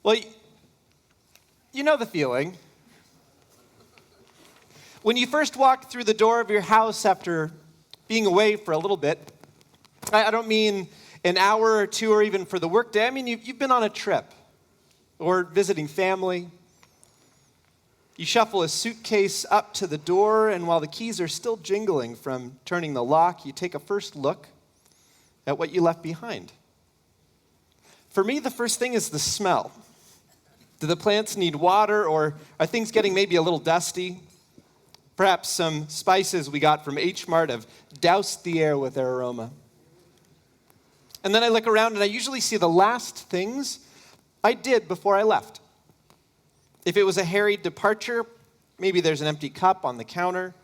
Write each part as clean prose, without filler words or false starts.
Well, you know the feeling. When you first walk through the door of your house after being away for a little bit, I don't mean an hour or two or even for the workday. I mean, you've been on a trip or visiting family. You shuffle a suitcase up to the door, and while the keys are still jingling from turning the lock, you take a first look at what you left behind. For me, the first thing is the smell. Do the plants need water, or are things getting maybe a little dusty? Perhaps some spices we got from H Mart have doused the air with their aroma. And then I look around and I usually see the last things I did before I left. If it was a harried departure, maybe there's an empty cup on the counter,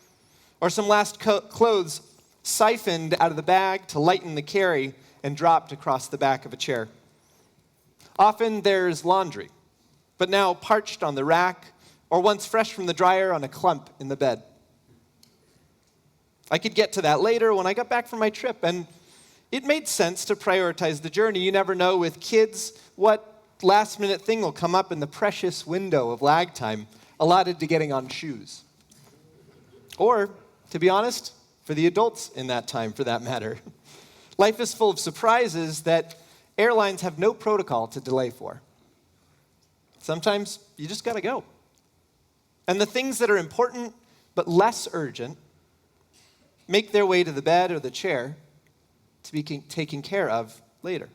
or some last clothes siphoned out of the bag to lighten the carry and dropped across the back of a chair. Often there's laundry, but now parched on the rack, or once fresh from the dryer on a clump in the bed. I could get to that later when I got back from my trip, and it made sense to prioritize the journey. You never know with kids what last-minute thing will come up in the precious window of lag time allotted to getting on shoes. Or, to be honest, for the adults in that time, for that matter. Life is full of surprises that airlines have no protocol to delay for. Sometimes you just gotta go. And the things that are important but less urgent make their way to the bed or the chair to be taken care of later.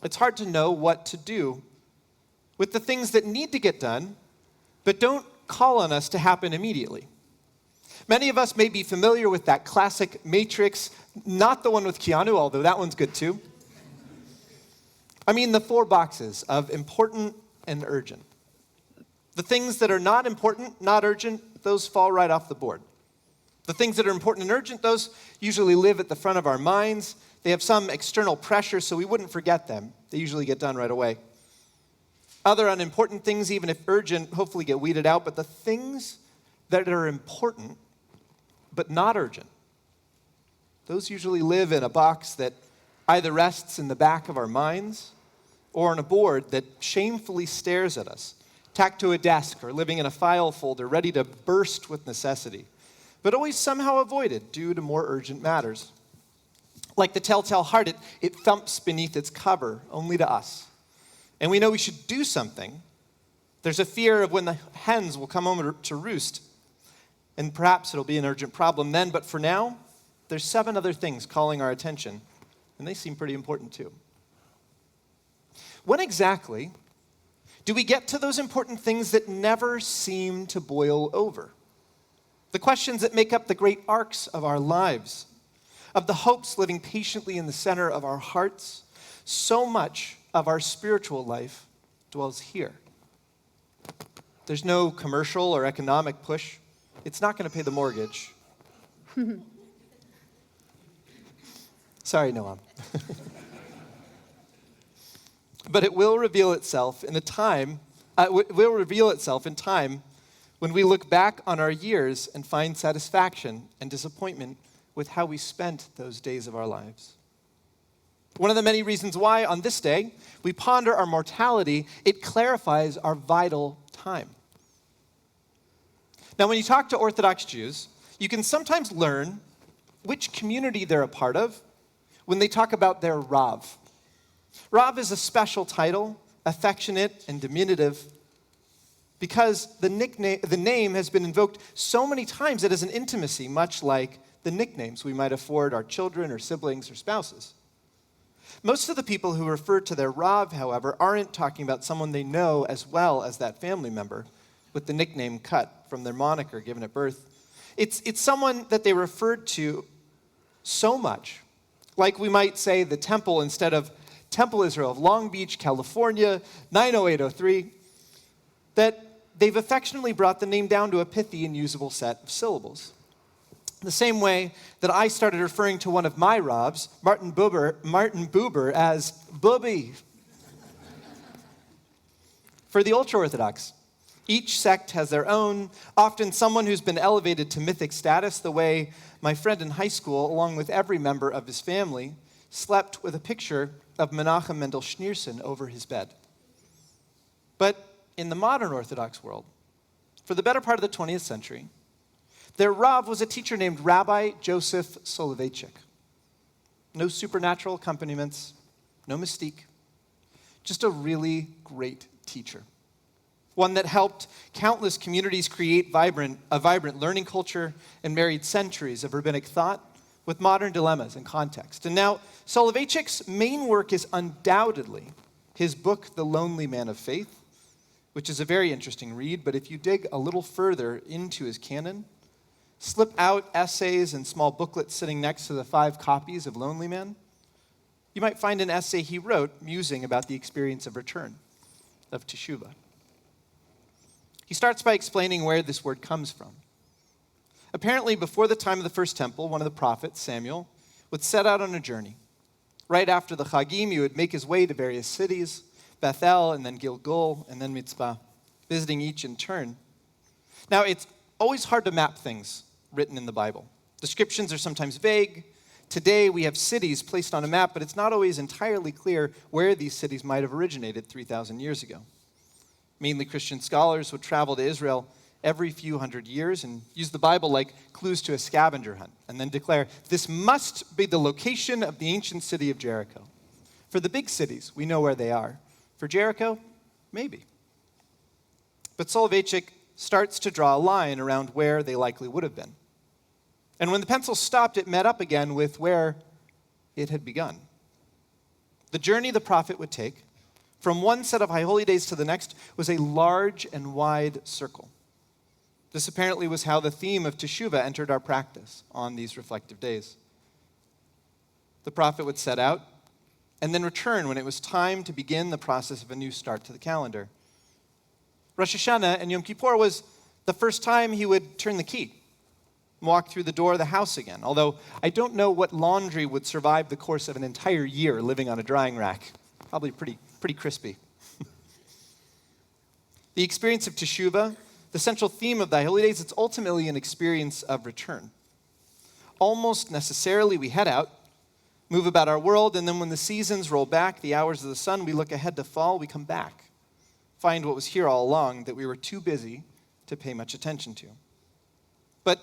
It's hard to know what to do with the things that need to get done but don't call on us to happen immediately. Many of us may be familiar with that classic Matrix, not the one with Keanu, although that one's good too. I mean the 4 boxes of important and urgent. The things that are not important, not urgent, those fall right off the board. The things that are important and urgent, those usually live at the front of our minds. They have some external pressure, so we wouldn't forget them. They usually get done right away. Other unimportant things, even if urgent, hopefully get weeded out, but the things that are important but not urgent, those usually live in a box that either rests in the back of our minds or on a board that shamefully stares at us, tacked to a desk or living in a file folder ready to burst with necessity, but always somehow avoided due to more urgent matters. Like the telltale heart, it thumps beneath its cover, only to us. And we know we should do something. There's a fear of when the hens will come home to roost, and perhaps it'll be an urgent problem then, but for now, there's 7 other things calling our attention, and they seem pretty important too. When exactly do we get to those important things that never seem to boil over? The questions that make up the great arcs of our lives, of the hopes living patiently in the center of our hearts. So much of our spiritual life dwells here. There's no commercial or economic push. It's not going to pay the mortgage. Sorry, Noam. But it will reveal itself in time when we look back on our years and find satisfaction and disappointment with how we spent those days of our lives. One of the many reasons why on this day we ponder our mortality, it clarifies our vital time. Now, when you talk to Orthodox Jews, you can sometimes learn which community they're a part of when they talk about their Rav. Rav is a special title, affectionate and diminutive, because the name has been invoked so many times it has an intimacy, much like the nicknames we might afford our children or siblings or spouses. Most of the people who refer to their Rav, however, aren't talking about someone they know as well as that family member with the nickname cut from their moniker given at birth. It's someone that they referred to so much, like we might say the temple instead of Temple Israel of Long Beach, California, 90803, that they've affectionately brought the name down to a pithy and usable set of syllables. The same way that I started referring to one of my Ravs, Martin Buber, as Bubby. For the ultra-Orthodox, each sect has their own, often someone who's been elevated to mythic status, the way my friend in high school, along with every member of his family, slept with a picture of Menachem Mendel Schneerson over his bed. But in the modern Orthodox world, for the better part of the 20th century, their Rav was a teacher named Rabbi Joseph Soloveitchik. No supernatural accompaniments, no mystique, just a really great teacher. One that helped countless communities create a vibrant learning culture and married centuries of rabbinic thought with modern dilemmas and context. And now, Soloveitchik's main work is undoubtedly his book, The Lonely Man of Faith, which is a very interesting read, but if you dig a little further into his canon, slip out essays and small booklets sitting next to the 5 copies of Lonely Man, you might find an essay he wrote musing about the experience of return, of teshuvah. He starts by explaining where this word comes from. Apparently, before the time of the first temple, one of the prophets, Samuel, would set out on a journey. Right after the Chagim, he would make his way to various cities, Bethel, and then Gilgal, and then Mitzpah, visiting each in turn. Now, it's always hard to map things written in the Bible. Descriptions are sometimes vague. Today, we have cities placed on a map, but it's not always entirely clear where these cities might have originated 3,000 years ago. Mainly Christian scholars would travel to Israel every few hundred years and use the Bible like clues to a scavenger hunt, and then declare, this must be the location of the ancient city of Jericho. For the big cities, we know where they are. For Jericho, maybe. But Soloveitchik starts to draw a line around where they likely would have been. And when the pencil stopped, it met up again with where it had begun. The journey the prophet would take from one set of high holy days to the next was a large and wide circle. This apparently was how the theme of teshuvah entered our practice on these reflective days. The prophet would set out and then return when it was time to begin the process of a new start to the calendar. Rosh Hashanah and Yom Kippur was the first time he would turn the key, walk through the door of the house again, although I don't know what laundry would survive the course of an entire year living on a drying rack. Probably pretty crispy. The experience of teshuvah, the central theme of the holy days, it's ultimately an experience of return. Almost necessarily, we head out, move about our world, and then when the seasons roll back, the hours of the sun, we look ahead to fall, we come back, find what was here all along that we were too busy to pay much attention to. But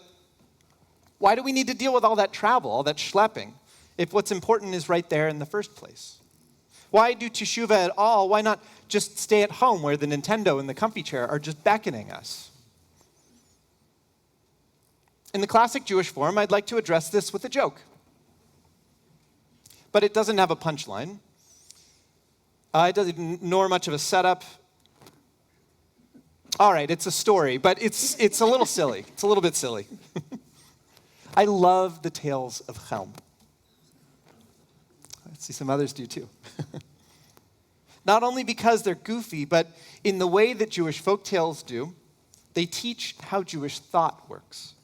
why do we need to deal with all that travel, all that schlepping, if what's important is right there in the first place? Why do teshuvah at all? Why not just stay at home where the Nintendo and the comfy chair are just beckoning us? In the classic Jewish form, I'd like to address this with a joke. But it doesn't have a punchline. It doesn't nor much of a setup. All right, it's a story, but it's a little silly. It's a little bit silly. I love the tales of Chelm. I see some others do too. Not only because they're goofy, but in the way that Jewish folk tales do, they teach how Jewish thought works.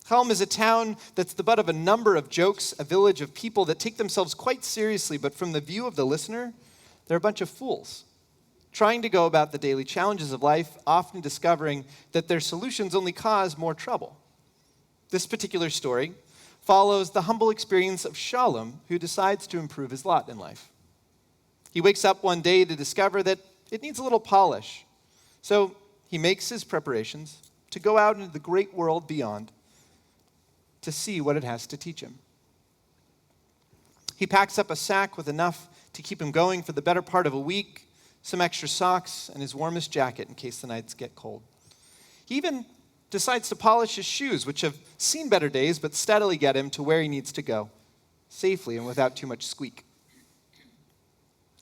Chelm is a town that's the butt of a number of jokes, a village of people that take themselves quite seriously, but from the view of the listener, they're a bunch of fools, trying to go about the daily challenges of life, often discovering that their solutions only cause more trouble. This particular story follows the humble experience of Shalom, who decides to improve his lot in life. He wakes up one day to discover that it needs a little polish. So he makes his preparations to go out into the great world beyond to see what it has to teach him. He packs up a sack with enough to keep him going for the better part of a week, some extra socks, and his warmest jacket in case the nights get cold. He even decides to polish his shoes, which have seen better days, but steadily get him to where he needs to go, safely and without too much squeak.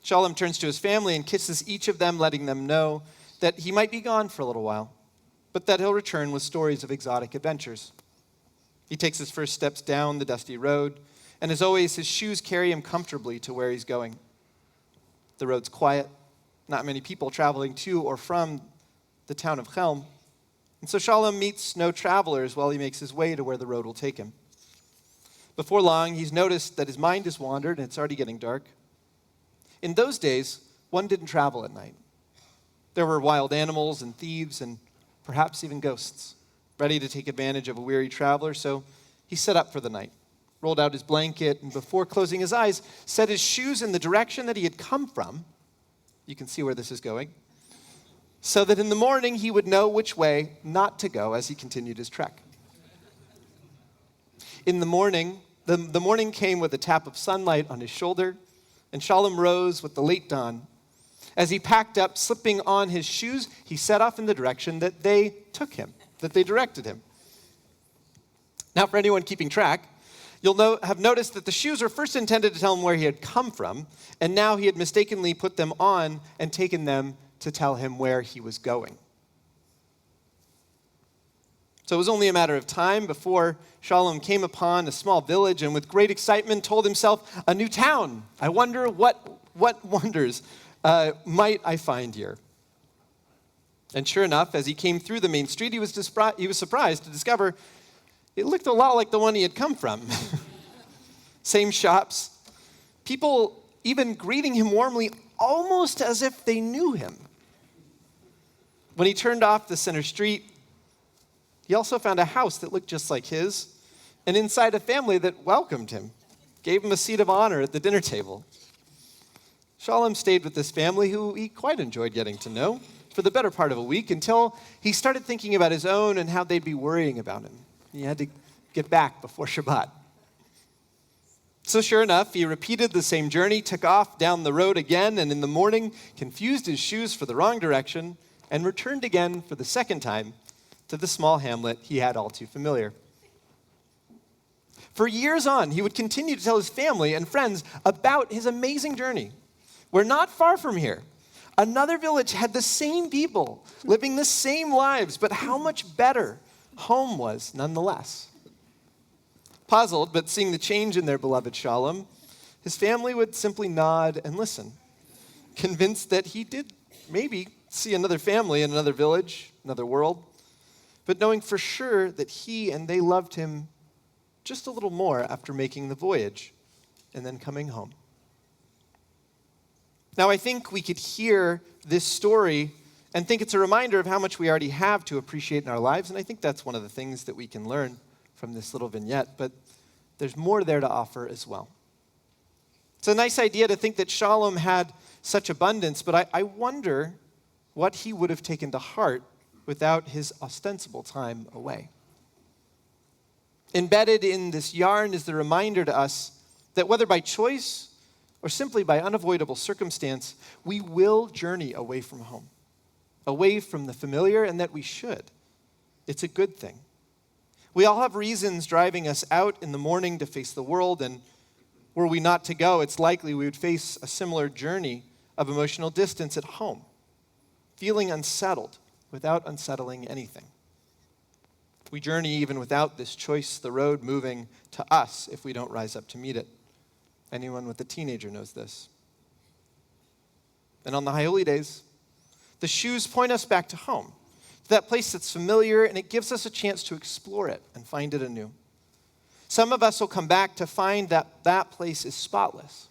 Shalom turns to his family and kisses each of them, letting them know that he might be gone for a little while, but that he'll return with stories of exotic adventures. He takes his first steps down the dusty road, and as always, his shoes carry him comfortably to where he's going. The road's quiet, not many people traveling to or from the town of Chelm, and so Shalom meets no travelers while he makes his way to where the road will take him. Before long, he's noticed that his mind has wandered, and it's already getting dark. In those days, one didn't travel at night. There were wild animals and thieves and perhaps even ghosts, ready to take advantage of a weary traveler, so he set up for the night, rolled out his blanket, and before closing his eyes, set his shoes in the direction that he had come from. You can see where this is going. So that in the morning he would know which way not to go as he continued his trek. In the morning, the morning came with a tap of sunlight on his shoulder, and Shalom rose with the late dawn. As he packed up, slipping on his shoes, he set off in the direction that they took him, that they directed him. Now, for anyone keeping track, you'll have noticed that the shoes were first intended to tell him where he had come from, and now he had mistakenly put them on and taken them to tell him where he was going. So it was only a matter of time before Shalom came upon a small village and with great excitement told himself, "A new town. I wonder what wonders might I find here?" And sure enough, as he came through the main street, he was surprised to discover it looked a lot like the one he had come from. Same shops, people even greeting him warmly, almost as if they knew him. When he turned off the center street, he also found a house that looked just like his, and inside a family that welcomed him, gave him a seat of honor at the dinner table. Shalom stayed with this family, who he quite enjoyed getting to know, for the better part of a week, until he started thinking about his own and how they'd be worrying about him. He had to get back before Shabbat. So sure enough, he repeated the same journey, took off down the road again, and in the morning confused his shoes for the wrong direction, and returned again for the second time to the small hamlet he had all too familiar. For years on, he would continue to tell his family and friends about his amazing journey, where not far from here, another village had the same people, living the same lives, but how much better home was nonetheless. Puzzled, but seeing the change in their beloved Shalom, his family would simply nod and listen, convinced that he did maybe see another family in another village, another world, but knowing for sure that he and they loved him just a little more after making the voyage and then coming home. Now, I think we could hear this story and think it's a reminder of how much we already have to appreciate in our lives, and I think that's one of the things that we can learn from this little vignette, but there's more there to offer as well. It's a nice idea to think that Shalom had such abundance, but I wonder what he would have taken to heart without his ostensible time away. Embedded in this yarn is the reminder to us that whether by choice or simply by unavoidable circumstance, we will journey away from home, away from the familiar, and that we should. It's a good thing. We all have reasons driving us out in the morning to face the world, and were we not to go, it's likely we would face a similar journey of emotional distance at home, feeling unsettled without unsettling anything. We journey even without this choice, the road moving to us if we don't rise up to meet it. Anyone with a teenager knows this. And on the High Holy Days, the shoes point us back to home, to that place that's familiar, and it gives us a chance to explore it and find it anew. Some of us will come back to find that that place is spotless,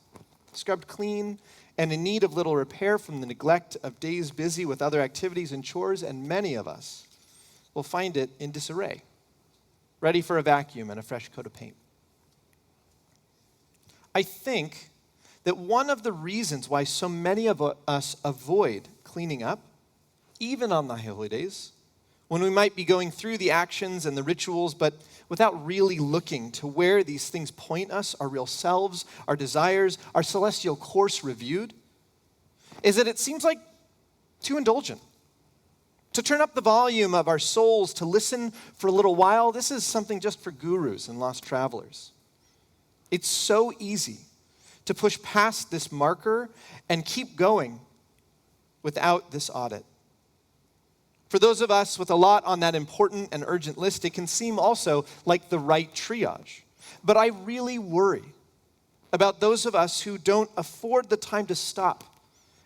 scrubbed clean, and in need of little repair from the neglect of days busy with other activities and chores, and many of us will find it in disarray, ready for a vacuum and a fresh coat of paint. I think that one of the reasons why so many of us avoid cleaning up, even on the Holy Days, when we might be going through the actions and the rituals, but without really looking to where these things point us, our real selves, our desires, our celestial course reviewed, is that it seems like too indulgent. To turn up the volume of our souls, to listen for a little while, this is something just for gurus and lost travelers. It's so easy to push past this marker and keep going without this audit. For those of us with a lot on that important and urgent list, it can seem also like the right triage. But I really worry about those of us who don't afford the time to stop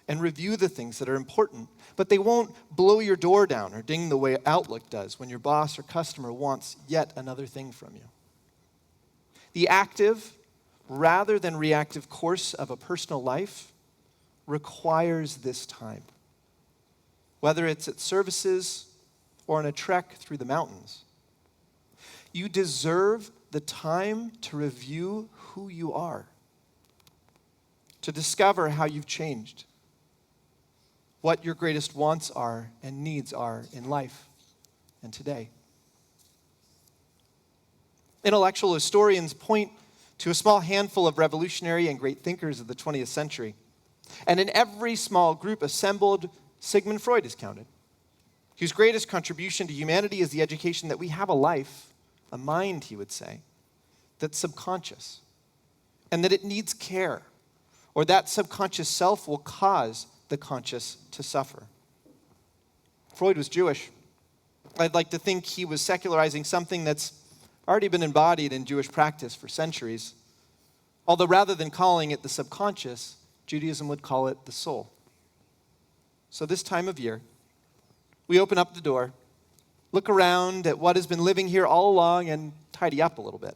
and review the things that are important, but they won't blow your door down or ding the way Outlook does when your boss or customer wants yet another thing from you. The active, rather than reactive course of a personal life requires this time. Whether it's at services or on a trek through the mountains. You deserve the time to review who you are, to discover how you've changed, what your greatest wants are and needs are in life and today. Intellectual historians point to a small handful of revolutionary and great thinkers of the 20th century. And in every small group assembled, Sigmund Freud is counted, whose greatest contribution to humanity is the education that we have a life, a mind, he would say, that's subconscious, and that it needs care, or that subconscious self will cause the conscious to suffer. Freud was Jewish. I'd like to think he was secularizing something that's already been embodied in Jewish practice for centuries. Although rather than calling it the subconscious, Judaism would call it the soul. So this time of year, we open up the door, look around at what has been living here all along and tidy up a little bit.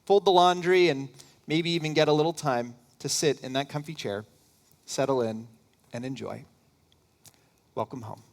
Fold the laundry and maybe even get a little time to sit in that comfy chair, settle in, and enjoy. Welcome home.